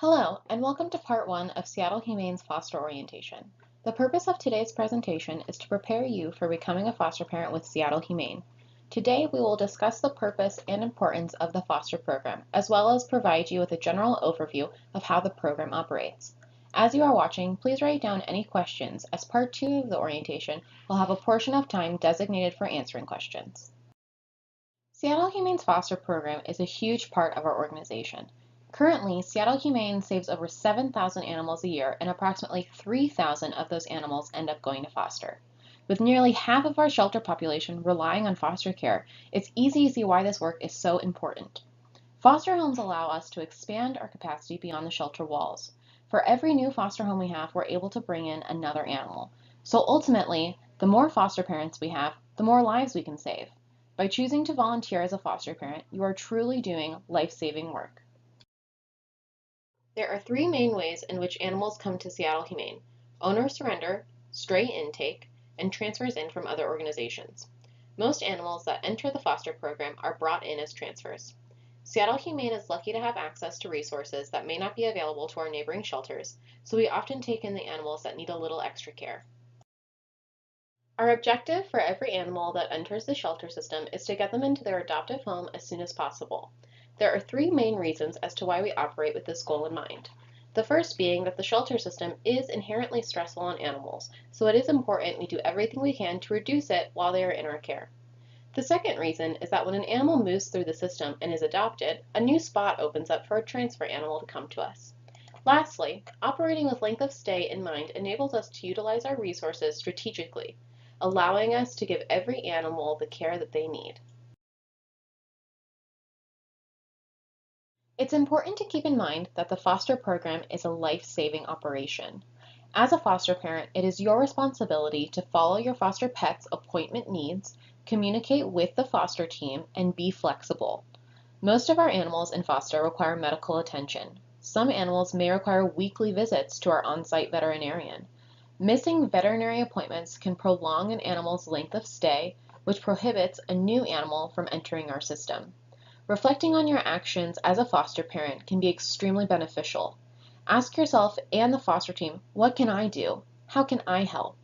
Hello, and welcome to Part 1 of Seattle Humane's Foster Orientation. The purpose of today's presentation is to prepare you for becoming a foster parent with Seattle Humane. Today, we will discuss the purpose and importance of the foster program, as well as provide you with a general overview of how the program operates. As you are watching, please write down any questions, as Part 2 of the orientation will have a portion of time designated for answering questions. Seattle Humane's foster program is a huge part of our organization. Currently, Seattle Humane saves over 7,000 animals a year, and approximately 3,000 of those animals end up going to foster. With nearly half of our shelter population relying on foster care, it's easy to see why this work is so important. Foster homes allow us to expand our capacity beyond the shelter walls. For every new foster home we have, we're able to bring in another animal. So ultimately, the more foster parents we have, the more lives we can save. By choosing to volunteer as a foster parent, you are truly doing life-saving work. There are three main ways in which animals come to Seattle Humane: owner surrender, stray intake, and transfers in from other organizations. Most animals that enter the foster program are brought in as transfers. Seattle Humane is lucky to have access to resources that may not be available to our neighboring shelters, so we often take in the animals that need a little extra care. Our objective for every animal that enters the shelter system is to get them into their adoptive home as soon as possible. There are three main reasons as to why we operate with this goal in mind. The first being that the shelter system is inherently stressful on animals, so it is important we do everything we can to reduce it while they are in our care. The second reason is that when an animal moves through the system and is adopted, a new spot opens up for a transfer animal to come to us. Lastly, operating with length of stay in mind enables us to utilize our resources strategically, allowing us to give every animal the care that they need. It's important to keep in mind that the foster program is a life-saving operation. As a foster parent, it is your responsibility to follow your foster pet's appointment needs, communicate with the foster team, and be flexible. Most of our animals in foster require medical attention. Some animals may require weekly visits to our on-site veterinarian. Missing veterinary appointments can prolong an animal's length of stay, which prohibits a new animal from entering our system. Reflecting on your actions as a foster parent can be extremely beneficial. Ask yourself and the foster team, what can I do? How can I help?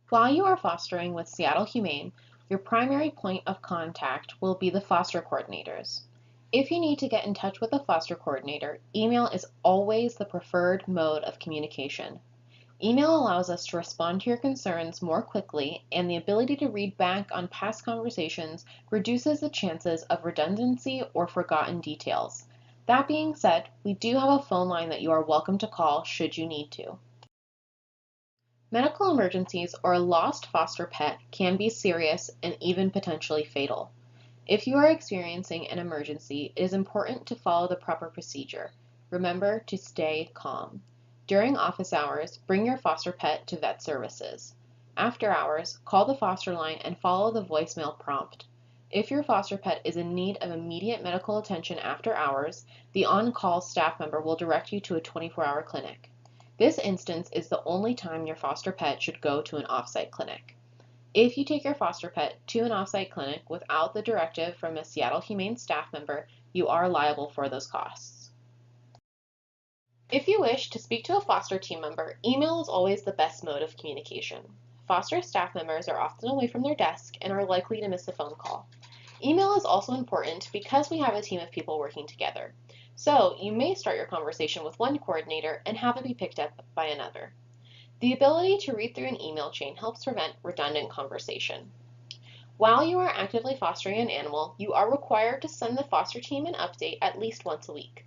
While you are fostering with Seattle Humane, your primary point of contact will be the foster coordinators. If you need to get in touch with a foster coordinator, email is always the preferred mode of communication. Email allows us to respond to your concerns more quickly, and the ability to read back on past conversations reduces the chances of redundancy or forgotten details. That being said, we do have a phone line that you are welcome to call should you need to. Medical emergencies or a lost foster pet can be serious and even potentially fatal. If you are experiencing an emergency, it is important to follow the proper procedure. Remember to stay calm. During office hours, bring your foster pet to vet services. After hours, call the foster line and follow the voicemail prompt. If your foster pet is in need of immediate medical attention after hours, the on-call staff member will direct you to a 24-hour clinic. This instance is the only time your foster pet should go to an off-site clinic. If you take your foster pet to an off-site clinic without the directive from a Seattle Humane staff member, you are liable for those costs. If you wish to speak to a foster team member, email is always the best mode of communication. Foster staff members are often away from their desk and are likely to miss a phone call. Email is also important because we have a team of people working together. So you may start your conversation with one coordinator and have it be picked up by another. The ability to read through an email chain helps prevent redundant conversation. While you are actively fostering an animal, you are required to send the foster team an update at least once a week.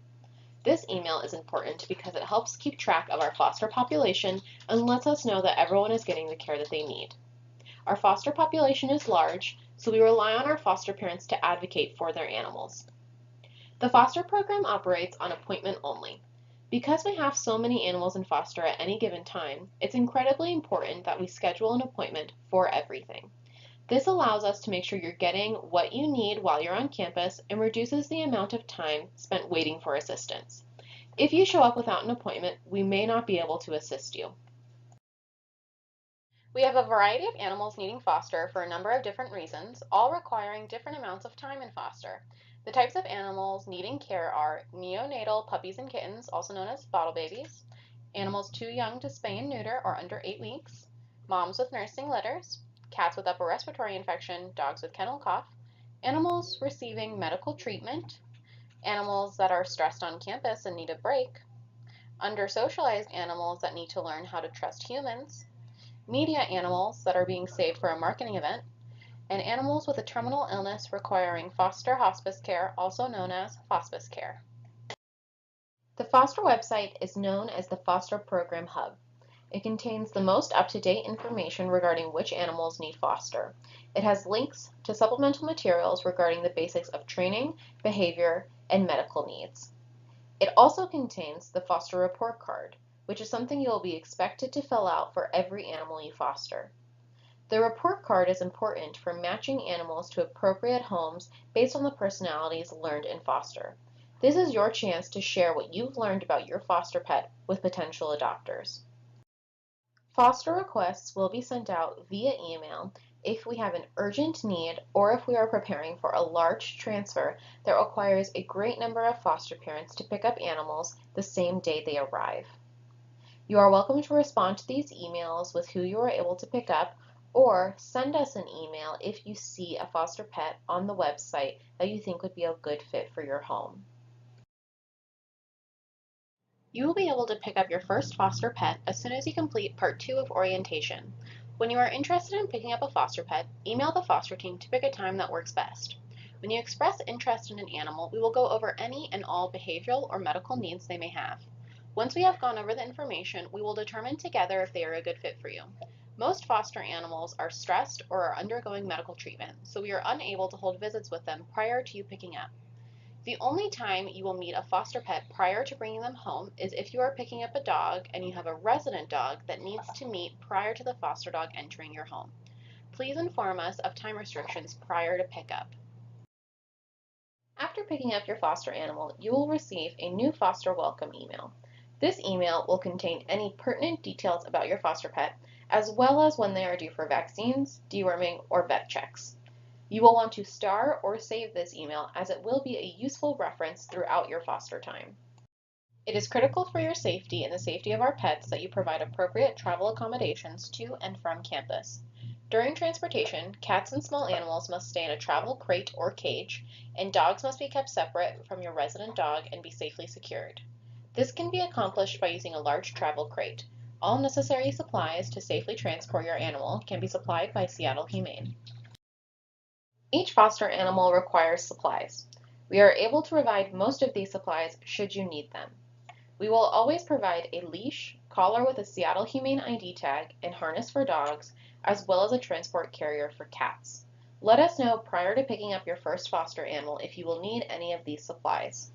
This email is important because it helps keep track of our foster population and lets us know that everyone is getting the care that they need. Our foster population is large, so we rely on our foster parents to advocate for their animals. The foster program operates on appointment only. Because we have so many animals in foster at any given time, it's incredibly important that we schedule an appointment for everything. This allows us to make sure you're getting what you need while you're on campus and reduces the amount of time spent waiting for assistance. If you show up without an appointment, we may not be able to assist you. We have a variety of animals needing foster for a number of different reasons, all requiring different amounts of time in foster. The types of animals needing care are neonatal puppies and kittens, also known as bottle babies, animals too young to spay and neuter or under 8 weeks, moms with nursing litters, cats with upper respiratory infection, dogs with kennel cough, animals receiving medical treatment, animals that are stressed on campus and need a break, under-socialized animals that need to learn how to trust humans, media animals that are being saved for a marketing event, and animals with a terminal illness requiring foster hospice care, also known as hospice care. The foster website is known as the Foster Program Hub. It contains the most up-to-date information regarding which animals need foster. It has links to supplemental materials regarding the basics of training, behavior, and medical needs. It also contains the foster report card, which is something you will be expected to fill out for every animal you foster. The report card is important for matching animals to appropriate homes based on the personalities learned in foster. This is your chance to share what you've learned about your foster pet with potential adopters. Foster requests will be sent out via email if we have an urgent need or if we are preparing for a large transfer that requires a great number of foster parents to pick up animals the same day they arrive. You are welcome to respond to these emails with who you are able to pick up, or send us an email if you see a foster pet on the website that you think would be a good fit for your home. You will be able to pick up your first foster pet as soon as you complete Part 2 of orientation. When you are interested in picking up a foster pet, email the foster team to pick a time that works best. When you express interest in an animal, we will go over any and all behavioral or medical needs they may have. Once we have gone over the information, we will determine together if they are a good fit for you. Most foster animals are stressed or are undergoing medical treatment, so we are unable to hold visits with them prior to you picking up. The only time you will meet a foster pet prior to bringing them home is if you are picking up a dog and you have a resident dog that needs to meet prior to the foster dog entering your home. Please inform us of time restrictions prior to pickup. After picking up your foster animal, you will receive a new foster welcome email. This email will contain any pertinent details about your foster pet, as well as when they are due for vaccines, deworming, or vet checks. You will want to star or save this email as it will be a useful reference throughout your foster time. It is critical for your safety and the safety of our pets that you provide appropriate travel accommodations to and from campus. During transportation, cats and small animals must stay in a travel crate or cage, and dogs must be kept separate from your resident dog and be safely secured. This can be accomplished by using a large travel crate. All necessary supplies to safely transport your animal can be supplied by Seattle Humane. Each foster animal requires supplies. We are able to provide most of these supplies should you need them. We will always provide a leash, collar with a Seattle Humane ID tag, and harness for dogs, as well as a transport carrier for cats. Let us know prior to picking up your first foster animal if you will need any of these supplies.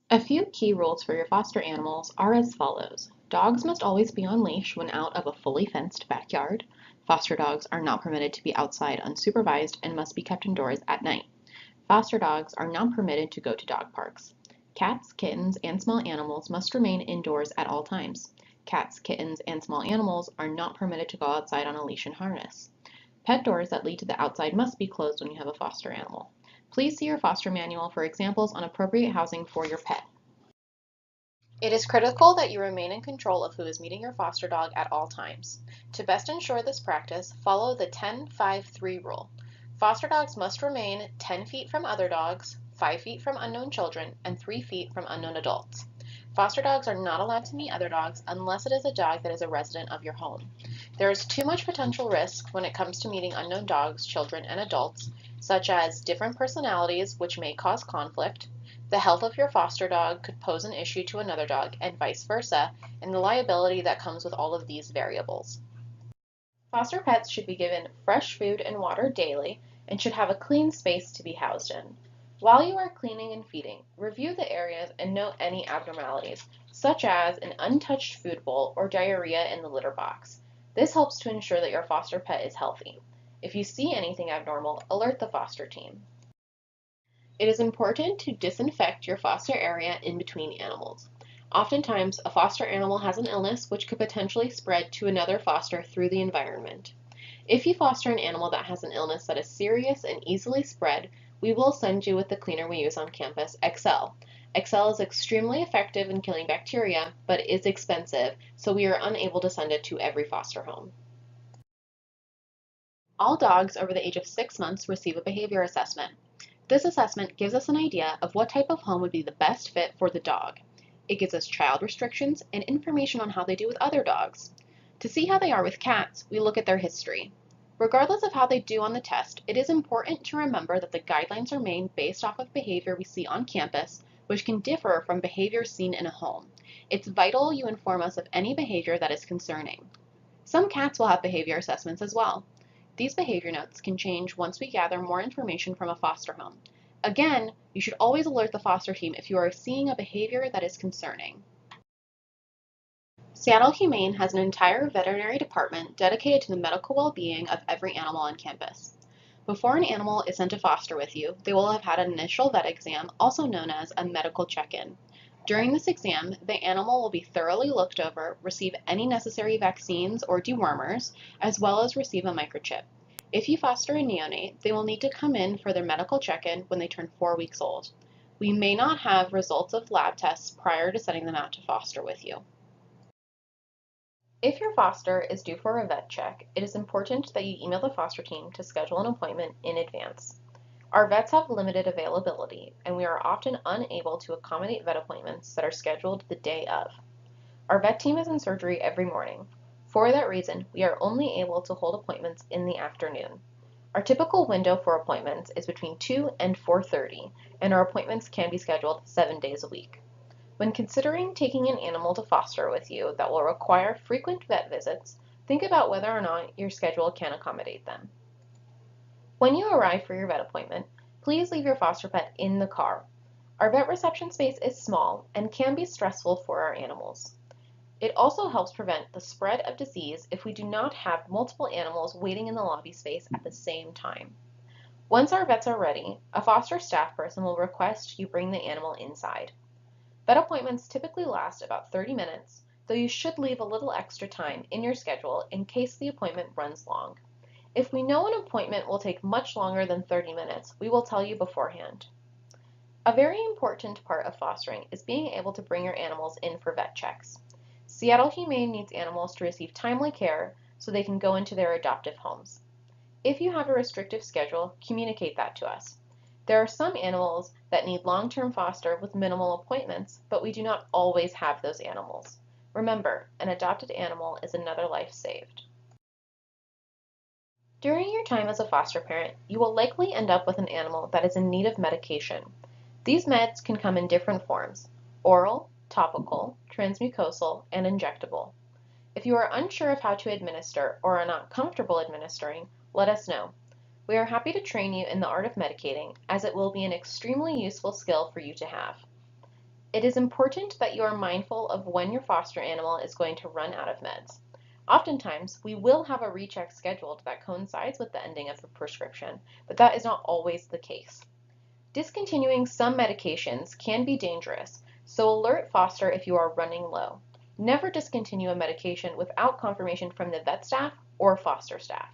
A few key rules for your foster animals are as follows. Dogs must always be on leash when out of a fully fenced backyard. Foster dogs are not permitted to be outside unsupervised and must be kept indoors at night. Foster dogs are not permitted to go to dog parks. Cats, kittens, and small animals must remain indoors at all times. Cats, kittens, and small animals are not permitted to go outside on a leash and harness. Pet doors that lead to the outside must be closed when you have a foster animal. Please see your foster manual for examples on appropriate housing for your pet. It is critical that you remain in control of who is meeting your foster dog at all times. To best ensure this practice, follow the 10-5-3 rule. Foster dogs must remain 10 feet from other dogs, 5 feet from unknown children, and 3 feet from unknown adults. Foster dogs are not allowed to meet other dogs unless it is a dog that is a resident of your home. There is too much potential risk when it comes to meeting unknown dogs, children, and adults, such as different personalities which may cause conflict. The health of your foster dog could pose an issue to another dog, and vice versa, and the liability that comes with all of these variables. Foster pets should be given fresh food and water daily and should have a clean space to be housed in. While you are cleaning and feeding, review the areas and note any abnormalities, such as an untouched food bowl or diarrhea in the litter box. This helps to ensure that your foster pet is healthy. If you see anything abnormal, alert the foster team. It is important to disinfect your foster area in between animals. Oftentimes, a foster animal has an illness which could potentially spread to another foster through the environment. If you foster an animal that has an illness that is serious and easily spread, we will send you with the cleaner we use on campus, Excel. Excel is extremely effective in killing bacteria, but is expensive, so we are unable to send it to every foster home. All dogs over the age of 6 months receive a behavior assessment. This assessment gives us an idea of what type of home would be the best fit for the dog. It gives us child restrictions and information on how they do with other dogs. To see how they are with cats, we look at their history. Regardless of how they do on the test, it is important to remember that the guidelines are made based off of behavior we see on campus, which can differ from behavior seen in a home. It's vital you inform us of any behavior that is concerning. Some cats will have behavior assessments as well. These behavior notes can change once we gather more information from a foster home. Again, you should always alert the foster team if you are seeing a behavior that is concerning. Seattle Humane has an entire veterinary department dedicated to the medical well-being of every animal on campus. Before an animal is sent to foster with you, they will have had an initial vet exam, also known as a medical check-in. During this exam, the animal will be thoroughly looked over, receive any necessary vaccines or dewormers, as well as receive a microchip. If you foster a neonate, they will need to come in for their medical check-in when they turn 4 weeks old. We may not have results of lab tests prior to sending them out to foster with you. If your foster is due for a vet check, it is important that you email the foster team to schedule an appointment in advance. Our vets have limited availability, and we are often unable to accommodate vet appointments that are scheduled the day of. Our vet team is in surgery every morning. For that reason, we are only able to hold appointments in the afternoon. Our typical window for appointments is between 2 and 4:30, and our appointments can be scheduled 7 days a week. When considering taking an animal to foster with you that will require frequent vet visits, think about whether or not your schedule can accommodate them. When you arrive for your vet appointment, please leave your foster pet in the car. Our vet reception space is small and can be stressful for our animals. It also helps prevent the spread of disease if we do not have multiple animals waiting in the lobby space at the same time. Once our vets are ready, a foster staff person will request you bring the animal inside. Vet appointments typically last about 30 minutes, though you should leave a little extra time in your schedule in case the appointment runs long. If we know an appointment will take much longer than 30 minutes, we will tell you beforehand. A very important part of fostering is being able to bring your animals in for vet checks. Seattle Humane needs animals to receive timely care so they can go into their adoptive homes. If you have a restrictive schedule, communicate that to us. There are some animals that need long-term foster with minimal appointments, but we do not always have those animals. Remember, an adopted animal is another life saved. During your time as a foster parent, you will likely end up with an animal that is in need of medication. These meds can come in different forms: oral, topical, transmucosal, and injectable. If you are unsure of how to administer or are not comfortable administering, let us know. We are happy to train you in the art of medicating, as it will be an extremely useful skill for you to have. It is important that you are mindful of when your foster animal is going to run out of meds. Oftentimes, we will have a recheck scheduled that coincides with the ending of the prescription, but that is not always the case. Discontinuing some medications can be dangerous, so alert foster if you are running low. Never discontinue a medication without confirmation from the vet staff or foster staff.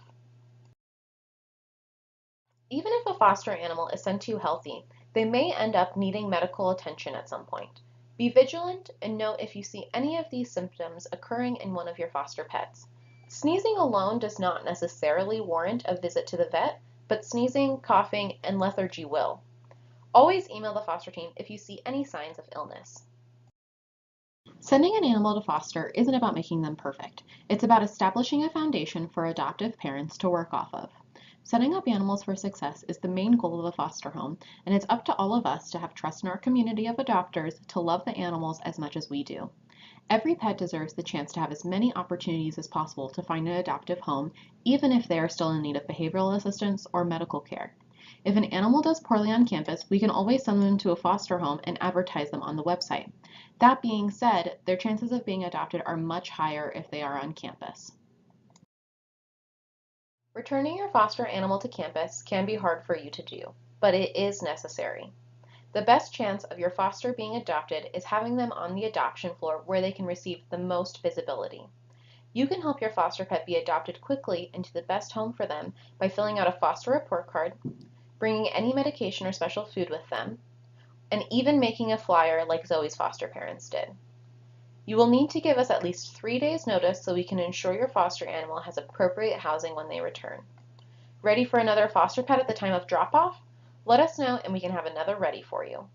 Even if a foster animal is sent to you healthy, they may end up needing medical attention at some point. Be vigilant and note if you see any of these symptoms occurring in one of your foster pets. Sneezing alone does not necessarily warrant a visit to the vet, but sneezing, coughing, and lethargy will. Always email the foster team if you see any signs of illness. Sending an animal to foster isn't about making them perfect. It's about establishing a foundation for adoptive parents to work off of. Setting up animals for success is the main goal of a foster home, and it's up to all of us to have trust in our community of adopters to love the animals as much as we do. Every pet deserves the chance to have as many opportunities as possible to find an adoptive home, even if they are still in need of behavioral assistance or medical care. If an animal does poorly on campus, we can always send them to a foster home and advertise them on the website. That being said, their chances of being adopted are much higher if they are on campus. Returning your foster animal to campus can be hard for you to do, but it is necessary. The best chance of your foster being adopted is having them on the adoption floor where they can receive the most visibility. You can help your foster pet be adopted quickly into the best home for them by filling out a foster report card, bringing any medication or special food with them, and even making a flyer like Zoe's foster parents did. You will need to give us at least 3 days notice so we can ensure your foster animal has appropriate housing when they return. Ready for another foster pet at the time of drop-off? Let us know and we can have another ready for you.